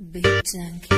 Big Junkie.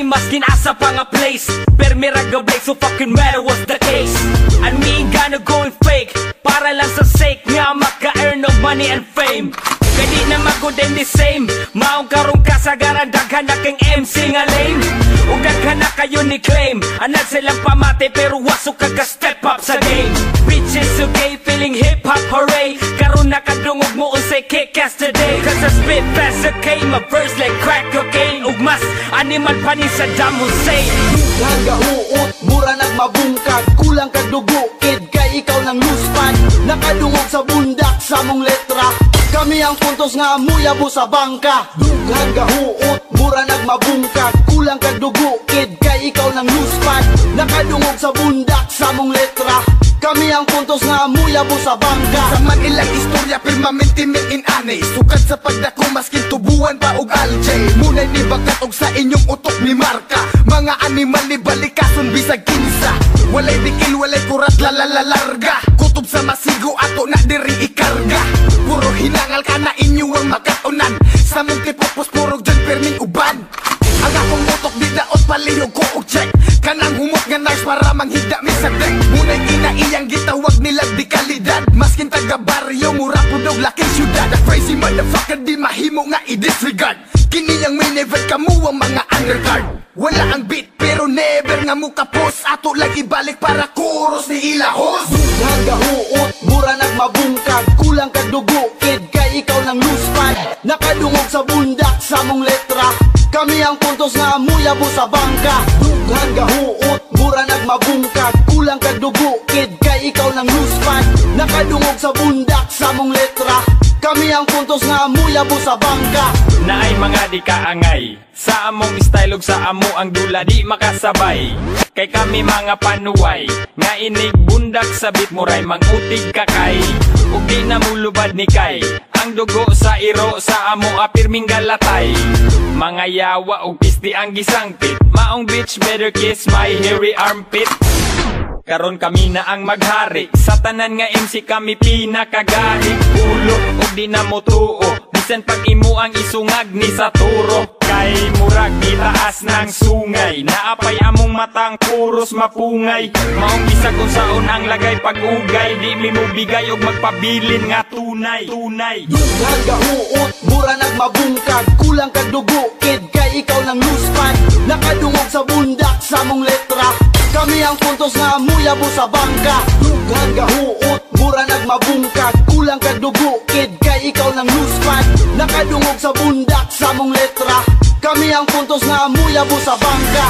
Maskin asa pa nga place, pero miraga break, so fucking matter what's the case. And me ain't gonna going fake, para lang sa sake nga maka-earn of money and fame. Kadi na magod and the same, maong karong kasagaran, daghan na kang MC nga lame. Ug daghan na kayo ni claim, anal silang pamate pero wasok ka step up sa game. Bitches okay, feeling hip-hop hooray, karon nakadungog mo unsay kick-ass today. Cause I spit fast okay, my verse like crack cocaine, ug mas animal pa ni Saddam Hussein. Dughan gahuot, mura nagmabungkag, kulang kag dugo, kid kay ikaw nang luspan. Nakadungog sa bundak sa mong letra, kami ang puntos nga muyabo sa bangka. Dughan gahuot, mura nagmabungkag, kulang kag dugo, kid kay ikaw nang luspan. Nakadungog sa bundak sa mong letra, kami ang puntos nga muyabo sa bangka. Sa man ilang istorya, permanente min in anay, sukad sa pagdako maskin tubuan pa og aljay. Munay ni bakat og sa inyong utok ni marka, mga animal ni balikason bisag kinsa. Walay dikil, walay kurat, larga. Kutob sa masigo ato na diri ikarga. Puro hinangal ka na inyo ang makatunan, sa mong tipopos puro dyan perming uban. Ang akong utok di daot palihog ko og check, kanang humot nga nice para manghida mi sa deck. Munay iyang gitawag nilang di kalidad, maskin taga baryo mura pudog laking syudad. A crazy motherfucker di mahimo nga i-disregard, kini ang main event kamu ang mga undercard. Wala ang beat pero never nga mo kapos, ato lang ibalik para kuros ni ilahos. Dughan gahuot, mura nagmabungkag, kulang kag dugo, kid kay ikaw nang luspan. Nakadungog sa bundak sa mong letra, kami ang puntos nga muyabo sa bangka. Dughan gahuot, mura nagmabungkag, kulang kag dugo, kid kay ikaw nang luspan. Nakadungog sa bundak sa mong letra, kami ang puntos nga muyabo sa bangka. Naay mga di kaangay, sa among style ug sa amo ang dula di makasabay. Kay kami mga panuway, nga inig bundak sa bit muray mangutig kakay. Ug di na mulubad ni kay, ang dugo sa iro sa amo apirming galatay. Mga yawa ug pisti ang gisangpit, maong bitch better kiss my hairy armpit. Karon kami na ang maghari, sa tanan nga MC kami pinakagahi. Ulo ug di na mo tuo, bisan pag imo ang isungag ni sa turo. Kay murag itaas ng sungay, naapay among matang puros mapungay. Maong isa kung saon ang lagay pag-ugay, di mi mo bigay og magpabilin nga tunay. Dughan gahuot, mura nagmabungkag, kulang kag dugo, kid kay ikaw nang luspan. Nakadungog sa bundak sa mong letra, kami ang puntos nga muyabo sa bangka. Dughan gahuot, mura nagmabungkag, kulang kag dugo, kid kay ikaw nang luspan. Nakadungog sa bundak sa mong letra, kami ang puntos nga muyabo sa bangka.